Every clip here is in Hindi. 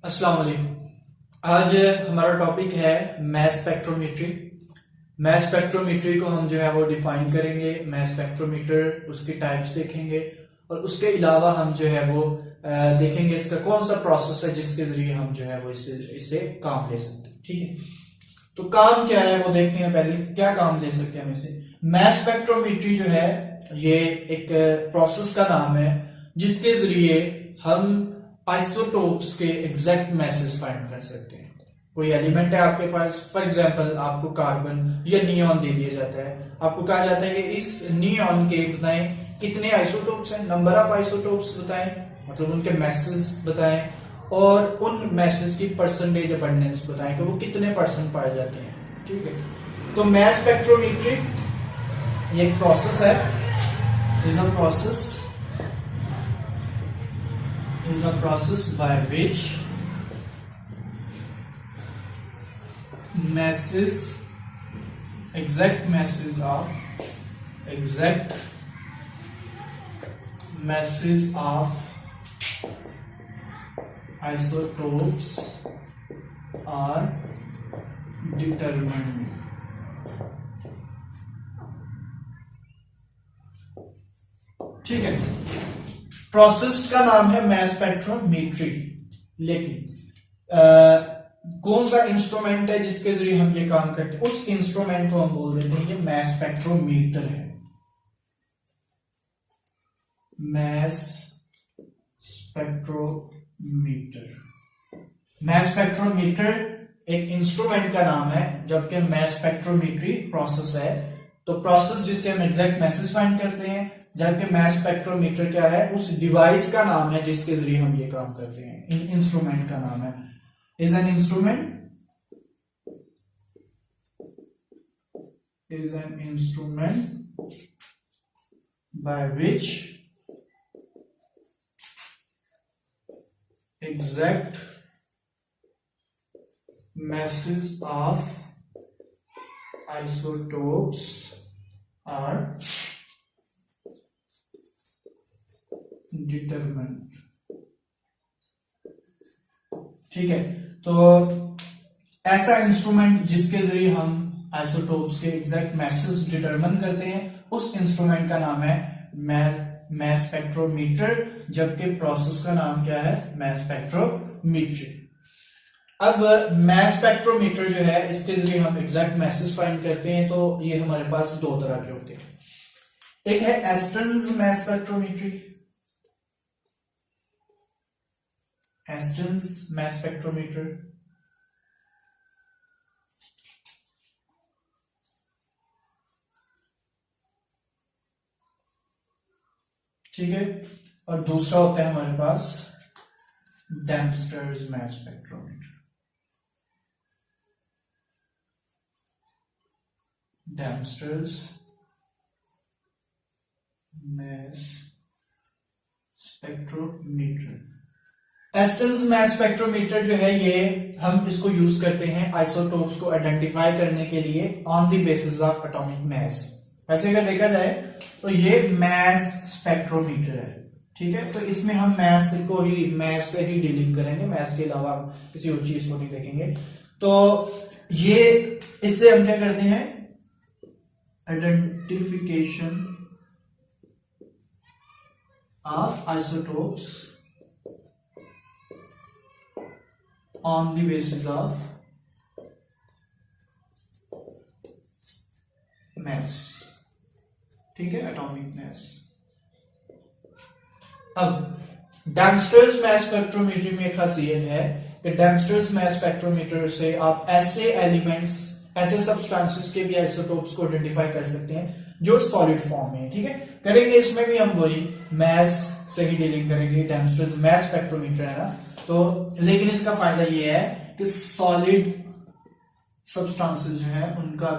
अस्सलाम वालेकुम। आज हमारा टॉपिक है मैस स्पेक्ट्रोमीट्री। मैस स्पेक्ट्रोमीट्री को हम जो है वो डिफाइन करेंगे। मैस स्पेक्ट्रोमीटर उसकी टाइप्स देखेंगे और उसके अलावा हम जो है वो देखेंगे इसका कौन सा प्रोसेस है जिसके जरिए हम जो है वो इससे काम ले सकते हैं। ठीक है, तो काम क्या है वो देखते हैं। पहले क्या काम ले सकते हैं हम इससे। मैस स्पेक्ट्रोमीट्री जो है ये एक प्रोसेस का नाम है जिसके जरिए हम आइसोटोप्स के एग्जैक्ट मैसेज फाइंड कर सकते हैं। कोई एलिमेंट है आपके पास, फॉर एग्जांपल आपको कार्बन या नियॉन दे दिया जाता है। आपको कहा जाता है कि इस नियॉन के बताएं कितने आइसोटोप्स हैं, नंबर ऑफ आइसोटोप्स बताएं, मतलब उनके मैसेज बताएं और उन मैसेज की परसेंटेज अबंडेंस बताएं कि वो कितने परसेंट पाए जाते हैं। ठीक है, तो मैस स्पेक्ट्रोमीट्री ये एक प्रोसेस है, is a process by which exact masses of isotopes are determined. ठीक है, प्रोसेस का नाम है मैस स्पेक्ट्रोमीट्री, लेकिन कौन सा इंस्ट्रूमेंट है जिसके जरिए हम ये काम करते हैं, उस इंस्ट्रूमेंट को हम बोल देते हैं ये मैस स्पेक्ट्रोमीटर है। मैस स्पेक्ट्रोमीटर एक इंस्ट्रूमेंट का नाम है, जबकि मैस स्पेक्ट्रोमीट्री प्रोसेस है। तो प्रोसेस जिससे हम एग्जैक्ट मैसेज फाइंड करते हैं, जबकि मैस स्पेक्ट्रोमीटर क्या है, उस डिवाइस का नाम है जिसके जरिए हम ये काम करते हैं। इंस्ट्रूमेंट का नाम है is an instrument by which exact masses of isotopes are determined। ठीक है, तो ऐसा इंस्ट्रूमेंट जिसके जरिए हम आइसोटोप्स के एग्जैक्ट मैसेज डिटरमिन करते हैं, उस इंस्ट्रूमेंट का नाम है मैस स्पेक्ट्रोमीटर, जबकि प्रोसेस का नाम क्या है, मैस स्पेक्ट्रोमीट्री। अब मैस स्पेक्ट्रोमीटर जो है इसके जरिए हम एग्जैक्ट मैसेज फाइंड करते हैं। तो ये हमारे पास दो तरह के होते हैं, एक है Aston's mass spectrometry, Aston's mass spectrometer, ठीक है, और दूसरा होता है हमारे पास Dempster's mass spectrometer. Dempster's mass spectrometer. Aston's mass spectrometer जो है ये हम इसको यूज करते हैं आइसोटोप्स को आइडेंटिफाई करने के लिए on the basis of atomic mass. ऐसे अगर देखा जाए तो ये मैस स्पेक्ट्रोमीटर है। ठीक है, तो इसमें हम मैस से ही डीलिंग करेंगे, मैस के अलावा हम किसी और चीज को नहीं देखेंगे। तो ये इससे हम क्या करते हैं, identification of isotopes on the basis of mass। ठीक है, एटॉमिक मास। अब डेम्स्टर्स मैस स्पेक्ट्रोमीटर में एक खासियत है कि डेम्स्टर्स मैस स्पेक्ट्रोमीटर से आप ऐसे एलिमेंट्स, ऐसे सब्सटेंसेस के भी आइसोटोप्स को आइडेंटिफाई कर सकते हैं जो सॉलिड फॉर्म में। ठीक है, करेंगे इसमें भी हम वही मैस से ही डीलिंग करेंगे, डेम्स्टर्स मैस स्पेक्ट्रोमीटर है ना। तो लेकिन इसका फायदा ये है कि सॉलिड सब्सटेंसेस जो है उनके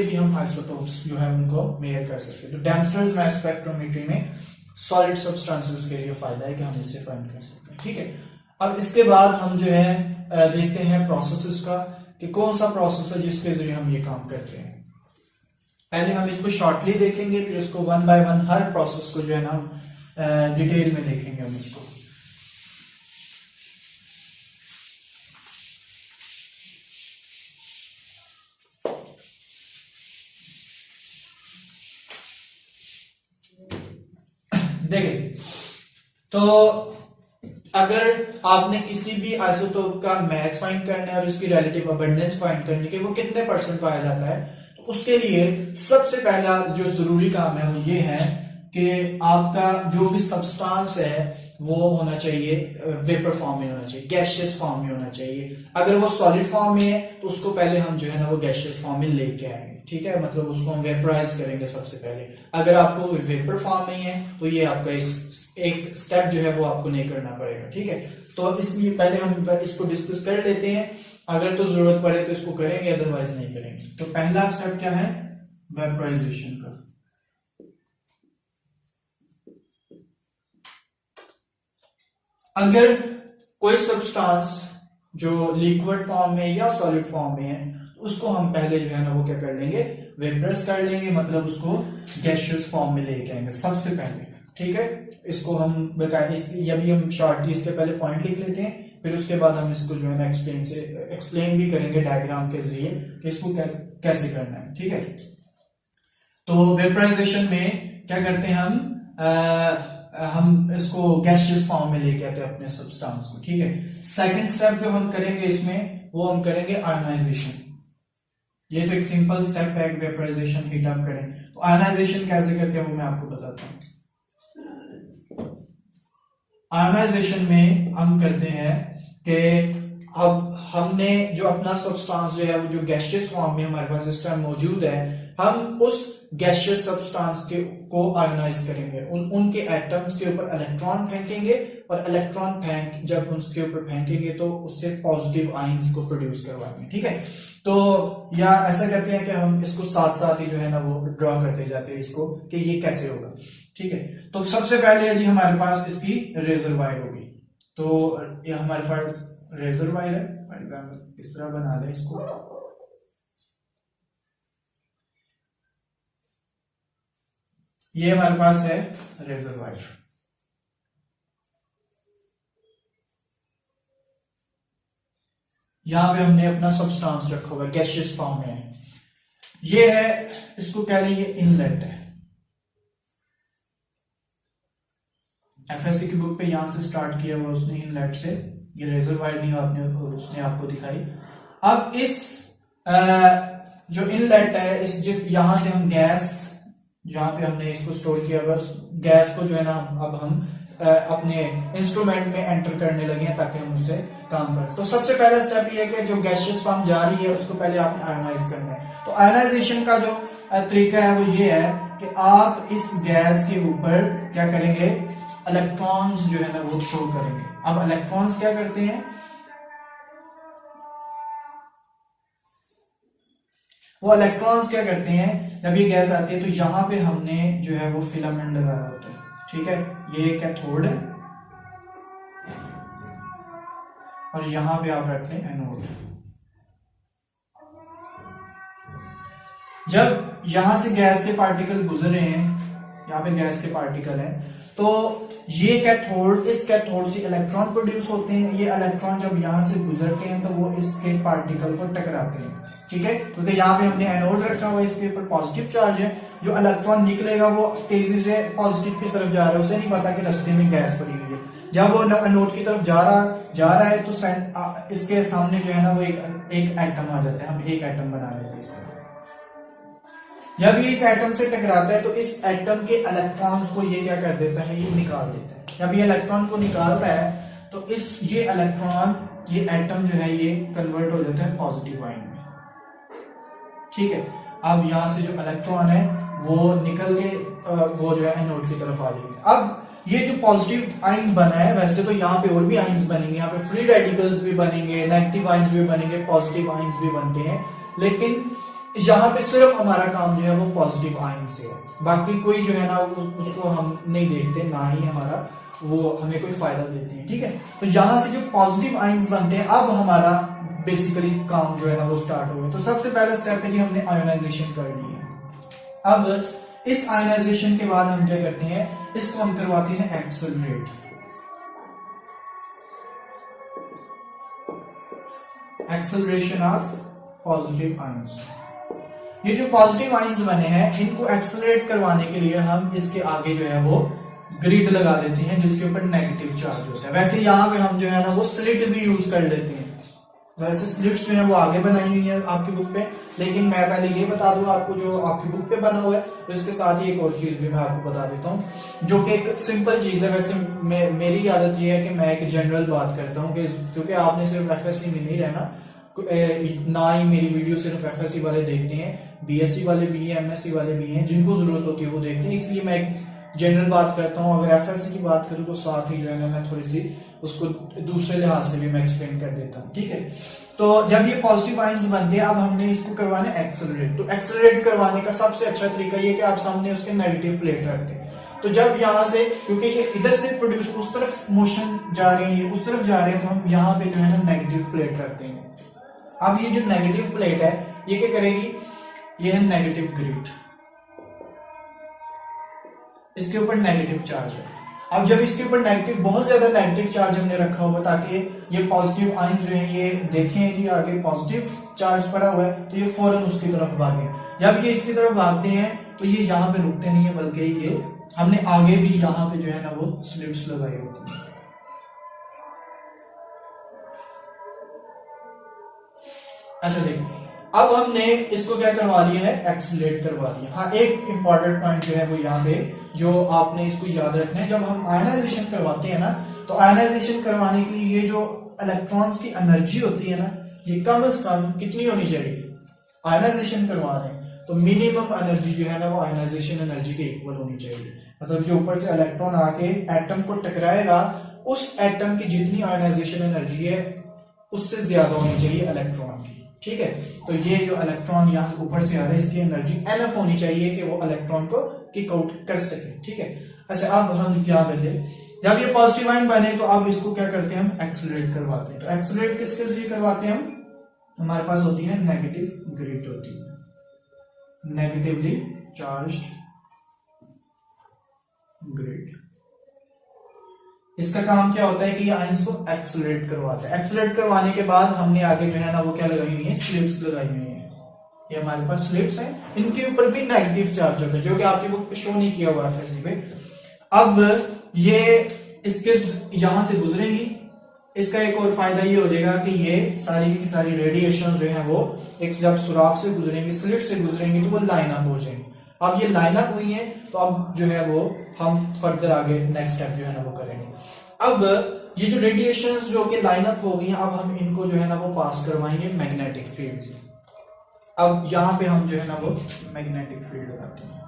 भी हम आइसोटोप्स जो है उनको मेजर कर सकते हैं। तो डेम्स्टर्स मैस स्पेक्ट्रोमेट्री में सॉलिड सब्सटेंसेस के लिए फायदा है कि हम इससे फाइंड कर सकते हैं। ठीक है, अब इसके बाद हम जो है देखते हैं प्रोसेसेस का कि कौन सा प्रोसेस है जिसके जरिए हम ये काम करते हैं। पहले हम इसको शॉर्टली देखेंगे, फिर इसको one by one her process को जो है ना डिटेल में देखेंगे हम इसको। देखिए, तो अगर आपने किसी भी आइसोटोप का मास फाइंड करना है और उसकी रिलेटिव अबंडेंस फाइंड करनी है, वो कितने परसेंट पाया जाता है, तो उसके लिए सबसे पहला जो जरूरी काम है वो ये है कि आपका जो भी सब्सटेंस है वो होना चाहिए वेपर फॉर्म में होना चाहिए, गैसियस फॉर्म में होना चाहिए। अगर वो सॉलिड फॉर्म में है तो उसको पहले हम जो है ना वो गैसियस फॉर्म में लेके आएंगे, ठीक है, मतलब उसको हम वेपराइज करेंगे सबसे पहले। अगर आपको वेपर फॉर्म में है तो ये आपका एक स्टेप जो है वो आपको नहीं करना पड़ेगा, ठीक है। तो इसलिए पहले हम इसको डिस्कस कर लेते हैं, अगर तो जरूरत पड़े तो इसको करेंगे, अदरवाइज नहीं करेंगे। तो पहला स्टेप क्या है, वेपराइजेशन का। अगर कोई सब्सटेंस जो लिक्विड फॉर्म में या सॉलिड फॉर्म में है उसको हम पहले जो है ना वो क्या कर लेंगे, वेपराइज कर लेंगे, मतलब उसको गैसियस फॉर्म में लेके आएंगे सबसे पहले, ठीक है। इसको हम बताएं, अभी हम शॉर्टली इसके पहले पॉइंट लिख लेते हैं, फिर उसके बाद हम इसको जो है ना एक्सप्लेन भी करेंगे डायग्राम के जरिए कि इसको कैसे करना है, ठीक है। तो वेपराइजेशन में क्या करते हैं हम इसको गैसियस फॉर्म में लेके आते हैं अपने सब्सटेंस को, ठीक है। सेकंड स्टेप जो हम करेंगे इसमें वो हम करेंगे आयोनाइजेशन। ये तो एक सिंपल स्टेप है, वेपराइजेशन हीट अप करें। तो आयोनाइजेशन कैसे करते हैं वो मैं आपको बताता हूं। आयोनाइजेशन में हम करते हैं कि अब हमने जो अपना सब्सटेंस जो है वो जो गैसियस फॉर्म में हमारे पास इस टाइम मौजूद है, हम उस गैसियस सब्सटेंस को आयोनाइज करेंगे, उनके एटम्स के ऊपर इलेक्ट्रॉन फेंकेंगे और इलेक्ट्रॉन फेंक जब उसके ऊपर फेंकेंगे तो उससे पॉजिटिव आयंस को प्रोड्यूस करवाएंगे, ठीक है। तो या ऐसा करते हैं कि हम इसको साथ साथ ही जो है ना वो ड्रॉ करते जाते हैं इसको कि ये कैसे होगा, ठीक है। तो सबसे पहले है जी हमारे पास इसकी रेजर वायर होगी। तो ये हमारे पास रेजर वायर है, इस तरह बना लें इसको। ये हमारे पास है रेजर वायर। यहां पे हमने अपना सब्सटेंस रखा हुआ है, गैसियस फॉर्म में है। ये है, इसको कह लें ये इनलेट है। एफएससी की बुक पे यहां से स्टार्ट किया हुआ उसने इनलेट से, ये रेजर वायर नहीं आपने उसने आपको दिखाई। अब इस जो इनलेट है, इस जिस यहां से हम गैस, जहां पे हमने इसको स्टोर किया हुआ गैस को जो है ना अब हम अपने इंस्ट्रूमेंट में एंटर करने लगे हैं ताकि हम उससे काम करें। तो सबसे पहला स्टेप ये है कि जो गैसियस फॉर्म जा रही है उसको पहले आपने आयोनाइज करना है। तो आयोनाइजेशन का जो तरीका है वो ये है कि आप इस गैस के ऊपर क्या करेंगे, इलेक्ट्रॉन्स जो है ना वो शो करेंगे। अब इलेक्ट्रॉन्स क्या करते हैं, वो इलेक्ट्रॉन्स क्या करते हैं, जब ये गैस आती है तो यहां पे हमने जो है वो फिलामेंट लगाया होता है, ठीक है। ये कैथोड है और यहां पे आप रख लें एनोड। जब यहां से गैस के पार्टिकल गुजर रहे हैं, यहाँ पे गैस के पार्टिकल हैं, तो ये कैथोड, इस कैथोड से इलेक्ट्रॉन प्रोड्यूस होते हैं। ये इलेक्ट्रॉन जब यहां से गुजरते हैं तो वो इसके पार्टिकल को टकराते हैं, ठीक है। क्योंकि यहाँ पे हमने एनोड रखा हुआ है, इसके ऊपर पॉजिटिव चार्ज है, जो इलेक्ट्रॉन निकलेगा वो तेजी से पॉजिटिव की तरफ जा रहा है, उसे नहीं पता कि रास्ते में गैस पड़ी हुई है। जब वो एनोड की तरफ जा रहा है तो इसके सामने जो है ना वो एक एटम आ जाता है, हम एक एटम बना लेते हैं इसमें। जब ये इस एटम से टकराता है तो इस एटम के इलेक्ट्रॉन्स को ये क्या कर देता है, ये निकाल देता है। जब ये इलेक्ट्रॉन को निकालता है तो ये इलेक्ट्रॉन, ये एटम जो है ये कन्वर्ट हो जाता है पॉजिटिव आयन में, ठीक है। अब यहां से जो इलेक्ट्रॉन है वो निकल के वो जो है एनोड की तरफ आ जाएंगे। अब ये जो पॉजिटिव आयन बना है, वैसे तो यहाँ पे और भी आयन्स बनेंगे, यहाँ पे फ्री रेडिकल्स भी बनेंगे, नेगेटिव आयन्स भी बनेंगे, पॉजिटिव आयन्स भी बनते हैं, लेकिन यहाँ पे सिर्फ हमारा काम जो है वो पॉजिटिव आयन से है। बाकी कोई जो है ना उसको हम नहीं देखते, ना ही हमारा वो हमें कोई फायदा देते हैं, ठीक है। तो यहाँ से जो पॉजिटिव आयन्स बनते हैं, अब हमारा बेसिकली काम जो है ना वो स्टार्ट हो गया। तो सबसे पहला स्टेप है कि हमने आयोनाइजेशन कर ली है। अब इस आयनाइजेशन के बाद हम क्या करते हैं, इसको हम करवाते हैं accelerate. Acceleration of positive ions. ये जो पॉजिटिव आयंस बने हैं इनको एक्सेलरेट करवाने के लिए हम इसके आगे जो है वो ग्रिड लगा देते हैं जिसके ऊपर नेगेटिव चार्ज होता है। वैसे यहाँ पे हम जो है ना वो स्लिट भी यूज कर लेते हैं। वैसे स्लिट्स जो है वो आगे बनाई हुई है आपकी बुक पे, लेकिन मैं पहले ये बता दूं आपको जो आपकी बुक पे बना हुआ है, तो इसके साथ ही एक और चीज भी मैं आपको बता देता हूँ जो कि एक सिंपल चीज है। वैसे मेरी आदत ये है कि मैं एक जनरल बात करता हूँ क्योंकि आपने सिर्फ एफएससी में नहीं रहना, ना ही मेरी वीडियो सिर्फ एफएससी वाले देखते हैं, बीएससी वाले भी हैं, एमएससी वाले भी हैं, जिनको जरूरत होती है वो देखते हैं। इसलिए मैं एक जनरल बात करता हूँ। अगर एफएससी की बात करूँ तो साथ ही जो है ना मैं थोड़ी सी उसको दूसरे लिहाज से भी मैं एक्सप्लेन कर देता हूँ, ठीक है। तो जब ये पॉजिटिव आयंस बनते हैं, अब हमने इसको करवाना है एक्सेलरेट। तो एक्सेलरेट करवाने का सबसे अच्छा तरीका ये कि आप सामने उसके नेगेटिव प्लेट रख दें। तो जब यहाँ से, क्योंकि ये इधर से प्रोड्यूस उस तरफ मोशन जा रही है, उस तरफ जा रहे हैं, तो हम यहाँ पे जो है ना नेगेटिव प्लेट रख देंगे। अब ये जो नेगेटिव प्लेट है ये क्या करेगी, ये है नेगेटिव ग्रिड, इसके ऊपर नेगेटिव चार्ज है। अब जब इसके ऊपर नेगेटिव, बहुत ज्यादा नेगेटिव चार्ज हमने रखा हुआ ताकि ये पॉजिटिव आयन जो है ये देखें जी आगे पॉजिटिव चार्ज पड़ा हुआ है, तो ये फौरन उसकी तरफ भागे। जब ये इसकी तरफ भागते हैं तो ये यहाँ पे रुकते नहीं है, बल्कि ये हमने आगे भी यहाँ पे जो है ना वो स्लिट्स लगाई होती है। अच्छा देखिए, अब हमने इसको क्या करवा लिया है, एक्सेलरेट करवा दिया। हाँ, एक इंपॉर्टेंट पॉइंट जो है वो यहाँ पे जो आपने इसको याद रखना है, जब हम आयनाइजेशन करवाते हैं ना, तो आयनाइजेशन करवाने के लिए ये जो इलेक्ट्रॉन्स की एनर्जी होती है ना, ये कम से कम कितनी होनी चाहिए। आयनाइजेशन करवा रहे हैं तो मिनिमम एनर्जी जो है ना वो आयनाइजेशन एनर्जी के इक्वल होनी चाहिए। मतलब जो ऊपर से इलेक्ट्रॉन आके एटम को टकराएगा, उस एटम की जितनी आयनाइजेशन एनर्जी है उससे ज्यादा होनी चाहिए इलेक्ट्रॉन की, ठीक है। तो ये जो इलेक्ट्रॉन यहाँ ऊपर से आ रहा है इसकी एनर्जी एनफ होनी चाहिए कि वो इलेक्ट्रॉन को किक आउट कर सके, ठीक है। अच्छा, अब हम यहाँ पे थे, जब ये पॉजिटिव आयन बने तो अब इसको क्या करते हैं, हम एक्सेलरेट करवाते हैं। तो एक्सेलरेट किसके जरिए करवाते हैं हम, हमारे पास होती है नेगेटिव ग्रिड होती है, नेगेटिवली चार्ज्ड ग्रिड। इसका काम क्या होता है कि ये आयंस को एक्सेलरेट करवाता है। एक्सेलरेट करवाने के बाद हमने आगे जो है ना वो क्या लगाई हुई है, स्लिट्स लगाई हुई है। ये हमारे पास स्लिट्स हैं, इनके ऊपर भी नेगेटिव चार्ज होता है जो कि आपकी बुक पे शो नहीं किया हुआ है पे। अब ये इसके यहां से गुजरेंगी, इसका एक और फायदा ये हो जाएगा कि ये सारी की सारी रेडिएशन जो है वो एक जब सुराख से गुजरेंगी, स्लिट से गुजरेंगी, तो वो लाइन अप हो जाएंगी। अब ये लाइन अप हुई है तो अब जो है वो हम फर्दर आगे नेक्स्ट स्टेप जो है ना वो करेंगे। अब ये जो रेडिएशंस जो कि लाइन अप हो गई हैं, अब हम इनको जो है ना वो पास करवाएंगे मैग्नेटिक फील्ड से। अब यहां पे हम जो है ना वो मैग्नेटिक फील्ड लगाते हैं।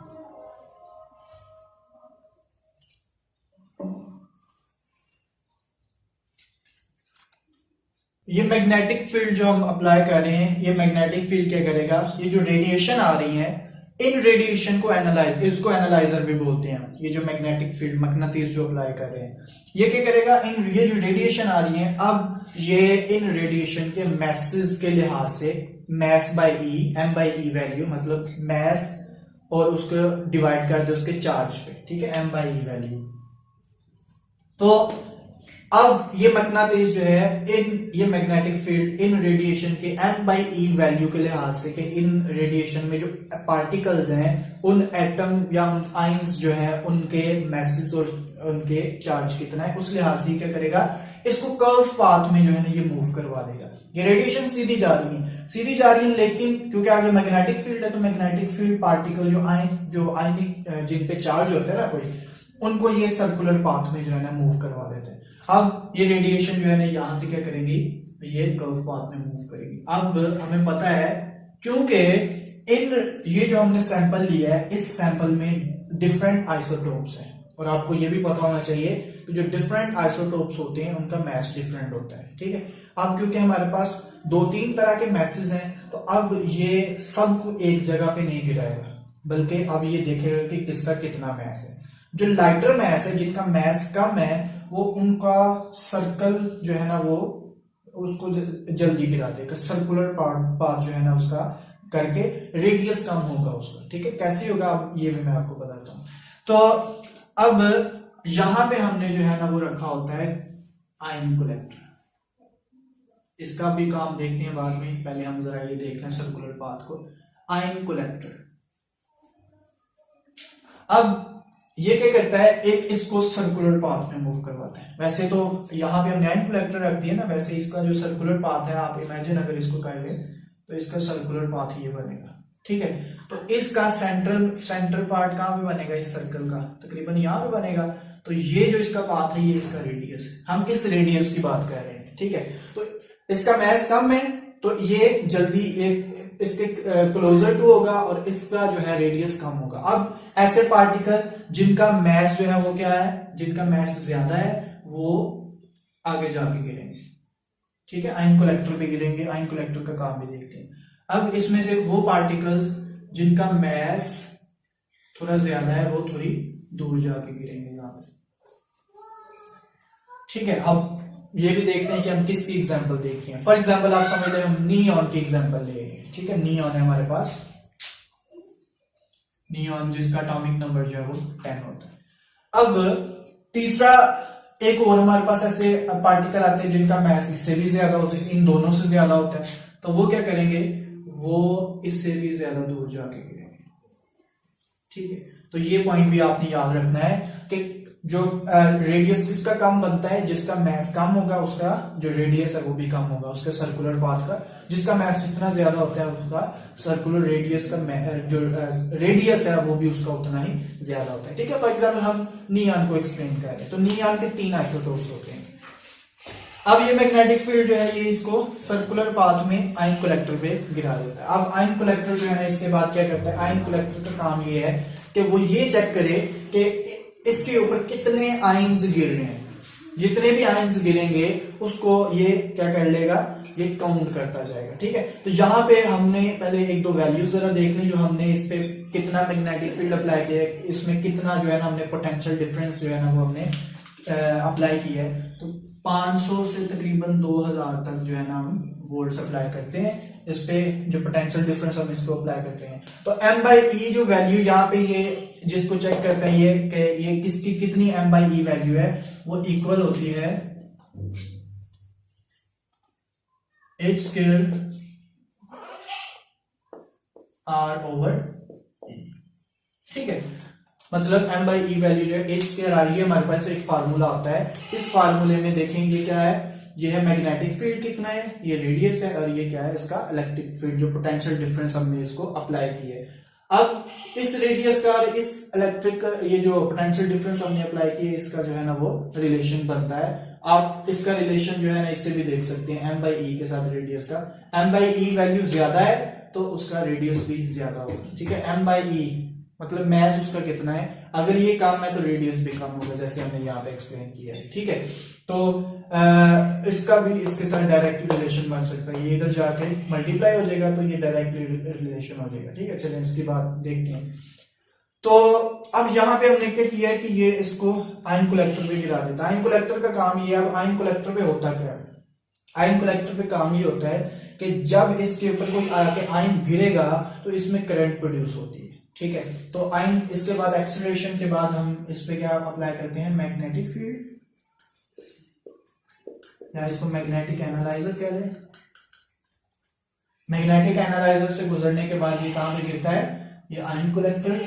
ये मैग्नेटिक फील्ड जो हम अप्लाई कर रहे हैं, ये मैग्नेटिक फील्ड क्या करेगा, ये जो रेडिएशन आ रही है इन रेडिएशन को एनालाइज, इसको एनालाइजर भी बोलते हैं। ये जो मैग्नेटिक फील्ड मकनातीस जो अप्लाई कर रहे हैं, ये क्या करेगा, इन ये जो रेडिएशन आ रही है, अब ये इन रेडिएशन के मैसेज के लिहाज से mass by e, m by e value, मतलब मैस और उसको डिवाइड कर दे उसके चार्ज पे, ठीक है, एम बाय ई वैल्यू। तो अब ये मकनातीस जो है ये मैग्नेटिक फील्ड इन रेडिएशन के एम बाई ई वैल्यू के लिहाज से कि इन रेडिएशन में जो पार्टिकल्स हैं उन एटम या उन आयंस जो है उनके मैसेज और उनके चार्ज कितना है, उस लिहाज से क्या करेगा, इसको कर्व पाथ में जो है ना ये मूव करवा देगा। ये रेडिएशन सीधी जा रही है, लेकिन क्योंकि आगे मैग्नेटिक फील्ड है तो मैग्नेटिक फील्ड पार्टिकल जो आयनिक जिन पे चार्ज होता है ना कोई, उनको ये सर्कुलर पाथ में जो है ना मूव करवा देते हैं। अब ये रेडिएशन जो है ना यहां से क्या करेंगी, ये कर्व पाथ में मूव करेगी। अब हमें पता है क्योंकि ये जो हमने सैंपल लिया है, इस सैंपल में डिफरेंट आइसोटोप्स हैं, और आपको ये भी पता होना चाहिए कि जो डिफरेंट आइसोटोप्स होते हैं उनका मैस डिफरेंट होता है, ठीक है। अब क्योंकि हमारे पास 2-3 तरह के मैसेज हैं, तो अब ये सबको एक जगह पे नहीं गिराएगा, बल्कि अब ये देखेगा कि किसका कितना मैस है। जो लाइटर मैस है, जिनका मैस कम है, वो उनका सर्कल जो है ना वो उसको जल्दी गिरा देगा, सर्कुलर पाथ जो है ना उसका करके रेडियस कम होगा उसका। ठीक है, कैसे होगा अब ये भी मैं आपको बताता हूं। तो अब यहां पे हमने जो है ना वो रखा होता है आयन कलेक्टर। इसका भी काम देखते हैं बाद में, पहले हम जरा ये देख लें सर्कुलर पाथ को। आयन कलेक्टर अब ये क्या करता है, एक इसको सर्कुलर पाथ में मूव करवाता है। वैसे तो यहाँ पे हमने आयन कलेक्टर रख दिया ना, वैसे इसका जो सर्कुलर पाथ है, आप इमेजिन अगर इसको कर ले तो इसका सर्कुलर पाथ ये बनेगा। ठीक है, तो इसका सेंटर पार्ट कहाँ पे बनेगा इस सर्कल का, तकरीबन यहाँ पे बनेगा। तो ये जो इसका पाथ है ये इसका रेडियस है, हम इस रेडियस की बात कर रहे हैं। ठीक है, तो इसका मैस कम है तो ये जल्दी इसके क्लोजर टू होगा और इसका जो है रेडियस कम होगा। अब ऐसे पार्टिकल जिनका मैस जो है वो क्या है, जिनका मैस ज्यादा है वो आगे जाके गिरेंगे। ठीक है, आयन कलेक्टर पे गिरेंगे। आयन कलेक्टर का काम भी देखते हैं। अब इसमें से वो पार्टिकल्स जिनका मैस थोड़ा ज्यादा है वो थोड़ी दूर जाके गिरेंगे यहाँ पे। ठीक है, अब ये भी देखते हैं कि हम किसकी एग्जांपल देख रहे हैं। फॉर एग्जांपल आप समझ लें हम नियॉन की एग्जांपल ले रहे हैं। ठीक है, नियॉन है हमारे पास, नियॉन जिसका एटॉमिक नंबर जो है वो 10 होता है। अब तीसरा एक और हमारे पास ऐसे पार्टिकल आते हैं जिनका मैस इससे भी ज्यादा होता है, इन दोनों से ज्यादा होता है। तो वो क्या करेंगे, वो इससे भी ज्यादा दूर जाके गिरेंगे। ठीक है, तो ये पॉइंट भी आपने याद रखना है कि जो रेडियस किसका कम बनता है, जिसका मैस कम होगा उसका जो रेडियस है वो भी कम होगा, उसका सर्कुलर पाथ का। जिसका मैस जितना ज्यादा होता है उसका सर्कुलर रेडियस का जो रेडियस है वो भी उसका उतना ही ज्यादा होता है। ठीक है, फॉर एग्जाम्पल हम नियॉन को एक्सप्लेन कर रहे हैं, तो नियॉन के 3 आइसोटोप्स होते हैं। अब ये मैग्नेटिक फील्ड जो है ये इसको सर्कुलर पाथ में आयन कलेक्टर पे गिरा देता है। अब आयन कलेक्टर जो है ना इसके बाद क्या करता है, आयन कलेक्टर का काम ये है कि वो ये चेक करे कि इसके ऊपर कितने आयन्स गिर रहे हैं। जितने भी आयन्स गिरेंगे उसको ये क्या कर लेगा, ये काउंट करता जाएगा। ठीक है, तो यहाँ पे हमने पहले 1-2 वैल्यूज जरा देख ली, जो हमने इस पे कितना मैग्नेटिक फील्ड अप्लाई किया है, इसमें कितना जो है ना हमने पोटेंशियल डिफरेंस जो है ना वो हमने अप्लाई किया है। तो 500 से तकरीबन 2000 तक जो है ना हम वोल्ट्स अप्लाई करते हैं इस पे, जो पोटेंशियल डिफरेंस हम इसको अप्लाई करते हैं। तो M/E जो वैल्यू यहाँ पे ये जिसको चेक करते हैं ये किसकी कितनी M/E वैल्यू है, वो इक्वल होती है H² R/E। ठीक है, मतलब M/E वैल्यू जो है H² R, ये हमारे पास एक फार्मूला होता है। इस फार्मूले में देखेंगे क्या है, ये है मैग्नेटिक फील्ड कितना है, ये रेडियस है, और ये क्या है इसका इलेक्ट्रिक फील्ड जो पोटेंशियल डिफरेंस हमने इसको अप्लाई किया है। अब इस रेडियस का और इस इलेक्ट्रिक ये जो पोटेंशियल डिफरेंस हमने अप्लाई किया है इसका जो है ना वो रिलेशन बनता है। आप इसका रिलेशन जो है ना इससे भी देख सकते हैं M/E के साथ रेडियस का। M/E वैल्यू ज्यादा है तो उसका रेडियस भी ज्यादा होगा। ठीक है, M/E मतलब मैस उसका कितना है, अगर ये कम है तो रेडियस भी कम होगा, जैसे हमने यहाँ पे एक्सप्लेन किया है। ठीक है, तो इसका भी इसके साथ डायरेक्ट रिलेशन बन सकता है, ये इधर जाके मल्टीप्लाई हो जाएगा तो ये डायरेक्ट रिलेशन हो जाएगा। ठीक है, चलिए इसकी बात देखते हैं। तो अब यहाँ पे हमने क्या किया है कि ये इसको आयन कलेक्टर पे गिरा देता है। आयन कलेक्टर का काम ये, अब आयन कलेक्टर पे होता क्या है, आयन कलेक्टर पे काम ये होता है कि जब इसके ऊपर कोई आके आयन गिरेगा तो इसमें करंट प्रोड्यूस होती है। ठीक है, तो आयन इसके बाद एक्सीलरेशन के बाद हम इस पे क्या अप्लाई करते हैं, मैग्नेटिक फील्ड, या इसको मैग्नेटिक एनालाइजर कह दें। मैग्नेटिक एनालाइजर से गुजरने के बाद ये कहां पे गिरता है, ये आयन कलेक्टर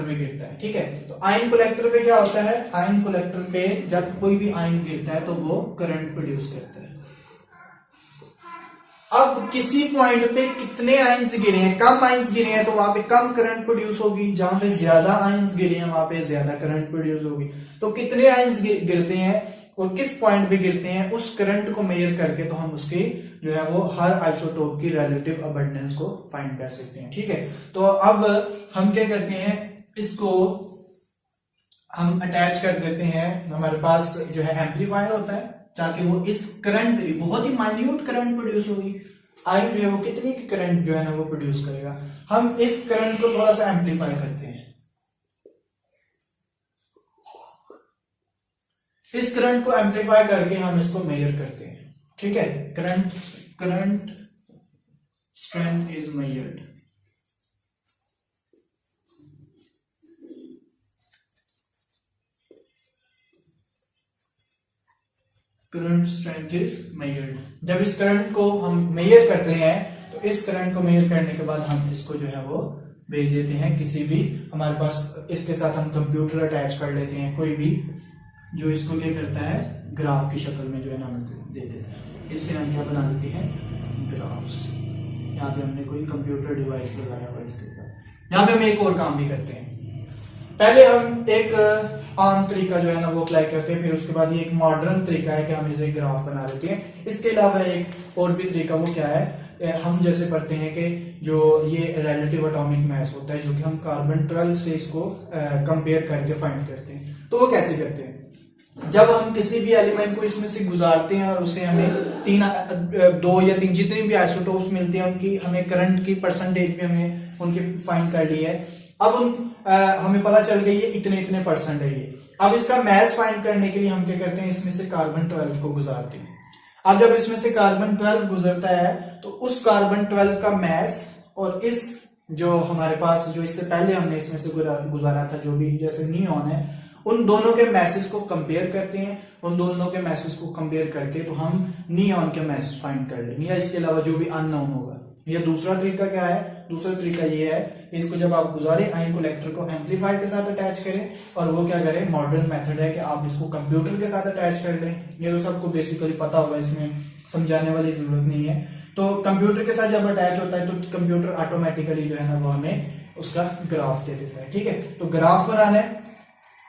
पे गिरता है। ठीक है, तो आयन कलेक्टर पे क्या होता है, आयन कलेक्टर पे जब कोई भी आयन गिरता है तो वो करंट प्रोड्यूस करता है। अब किसी पॉइंट पे कितने आयन्स गिरे हैं, कम आयन्स गिरे हैं तो वहां पे कम करंट प्रोड्यूस होगी, जहां पे ज्यादा आयन्स गिरे हैं वहां पे ज्यादा करंट प्रोड्यूस होगी। तो कितने आयन्स गिरते हैं और किस पॉइंट पे गिरते हैं उस करंट को मेजर करके तो हम उसकी जो है वो हर आइसोटोप की रिलेटिव अबंडेंस को फाइंड कर सकते हैं। ठीक है, तो अब हम क्या करते हैं, इसको हम अटैच कर देते हैं, हमारे पास जो है एम्पलीफायर होता है, ताकि वो इस करंट बहुत ही माइन्यूट करंट प्रोड्यूस होगी, आयन जो है वो कितनी की करंट जो है ना वो प्रोड्यूस करेगा, हम इस करंट को थोड़ा सा एम्पलीफाई करते हैं। इस करंट को एम्पलीफाई करके हम इसको मेजर करते हैं। ठीक है, current current strength is measured. Current strength is measured. जब इस करंट को हम मेजर करते हैं तो इस करंट को मेजर करने के बाद हम इसको जो है वो भेज देते हैं किसी भी, हमारे पास इसके साथ हम कंप्यूटर अटैच कर लेते हैं कोई भी, जो इसको क्या करता है ग्राफ की शक्ल में जो है ना दे देते हैं। इससे हम क्या बना देते हैं ग्राफ्स। यहाँ पे हमने कोई कंप्यूटर डिवाइस लगाया हुआ इसके साथ। यहाँ पे हम एक और काम भी करते हैं। पहले हम एक आम तरीका जो है ना वो अप्लाई करते हैं, फिर उसके बाद ये एक मॉडर्न तरीका है कि हम इसे ग्राफ बना लेते हैं। इसके अलावा एक और भी तरीका वो क्या है, हम जैसे पढ़ते हैं कि जो ये रिलेटिव एटॉमिक मास होता है जो कि हम कार्बन 12 से इसको कंपेयर करके फाइंड करते हैं। तो वो कैसे करते हैं, जब हम किसी भी एलिमेंट को इसमें से गुजारते हैं और उसे हमें 2 या 3 जितने भी आइसोटोप्स मिलते हैं उनकी हमें करंट की परसेंटेज भी हमें उनकी फाइंड कर ली है। अब हमें पता चल गई है इतने इतने परसेंट है ये। अब इसका मास फाइंड करने के लिए हम क्या करते हैं, इसमें से कार्बन 12 को गुजारते हैं। अब जब इसमें से कार्बन 12 गुजरता है तो उस कार्बन 12 का मास और इस जो हमारे पास जो इससे पहले हमने इसमें से गुजारा था जो भी जैसे नियॉन है, उन दोनों के मैसेज को कंपेयर करते हैं। उन दोनों के मैसेज को कंपेयर करके तो हम नियॉन के मैसेज फाइंड कर लेंगे, या इसके अलावा जो भी अननोन होगा। ये दूसरा तरीका क्या है, दूसरा तरीका ये है इसको जब आप गुजारें आयन कलेक्टर को एम्पलीफायर के साथ अटैच करें, और वो क्या करें मॉडर्न मेथड है कि आप इसको कंप्यूटर के साथ अटैच कर लें। ये तो सबको बेसिकली पता होगा, इसमें समझाने वाली जरूरत नहीं है। तो कंप्यूटर के साथ जब अटैच होता है तो कंप्यूटर ऑटोमेटिकली जो है ना वो हमें उसका ग्राफ दे देता है। ठीक है, तो ग्राफ बनाना है।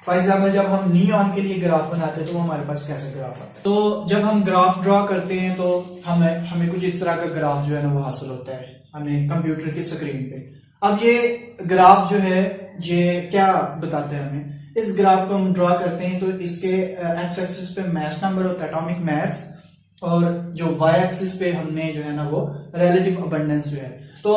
फॉर एग्जाम्पल जब हम नियॉन के लिए ग्राफ बनाते हैं तो हमारे पास कैसे ग्राफ आता है, तो जब हम ग्राफ ड्रॉ करते हैं तो हमें कुछ इस तरह का ग्राफ जो है ना वो हासिल होता है हमें कंप्यूटर की स्क्रीन पे। अब ये ग्राफ जो है ये क्या बताते हैं हमें, इस ग्राफ को हम ड्रॉ करते हैं तो इसके एक्स एक्सिस पे मास नंबर होता है, एटॉमिक मास, और जो वाई एक्सिस पे हमने जो है ना वो रिलेटिव अबंडेंस जो है। तो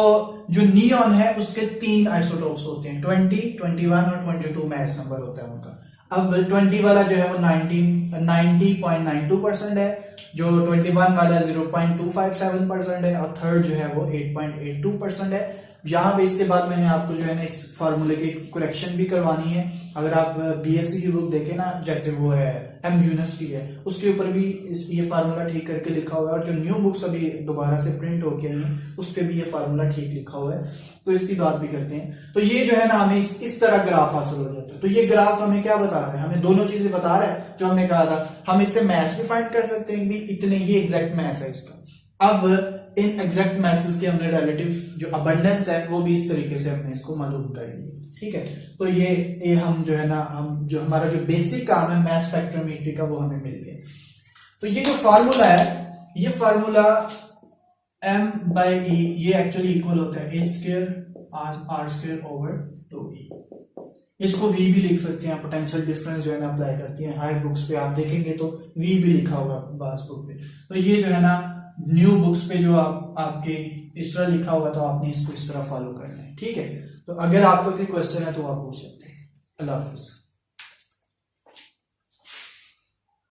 जो नियॉन है उसके 3 आइसोटोप्स होते हैं, 20, 21 और 22 मास नंबर होता है उनका। अब 20 वाला जो है वो 90.92% है, जो 21 वाला 0.257% है, और थर्ड जो है वो 8.82% है। यहाँ पे इसके बाद मैंने आपको जो है ना इस फार्मूले की करेक्शन भी करवानी है। अगर आप बीएससी की बुक देखें ना, जैसे वो है एम यूनिवर्सिटी है, उसके ऊपर भी ये फार्मूला ठीक करके लिखा हुआ है, और जो न्यू बुक्स अभी दोबारा से प्रिंट होके आई हैं उस पर भी ये फार्मूला ठीक लिखा हुआ है, तो इसकी बात भी करते हैं। तो ये जो है ना हमें इस तरह ग्राफ हासिल हो जाता है। तो ये ग्राफ हमें क्या बता रहा है, हमें दोनों चीजें बता रहा है जो हमने कहा था। हम इससे मैथ्स भी फाइंड कर सकते हैं भी इतने ये एग्जैक्ट मैथ्स है इसका। अब इन एग्जैक्ट मैसेज के हमने रिलेटिव जो अबंडेंस है वो भी इस तरीके से हमने इसको मालूम कर लिया। ठीक है, तो ये हम जो है ना हम जो हमारा जो बेसिक काम है मैथ स्पेक्ट्रोमेट्री का वो हमें मिल गया। तो ये जो फार्मूला है, ये फार्मूला m/e ये एक्चुअली इक्वल होता है h²r²/2e। इसको v भी लिख सकते हैं, पोटेंशियल डिफरेंस जो है ना अप्लाई करती है। हायर बुक्स पे आप देखेंगे तो v भी लिखा होगा बास बुक पे। तो ये जो है ना न्यू बुक्स पे जो आपके इस तरह लिखा हुआ तो आपने इसको इस तरह फॉलो करना है। ठीक है, तो अगर आपका कोई क्वेश्चन है तो आप पूछ सकते हैं। अल्लाह हाफिज।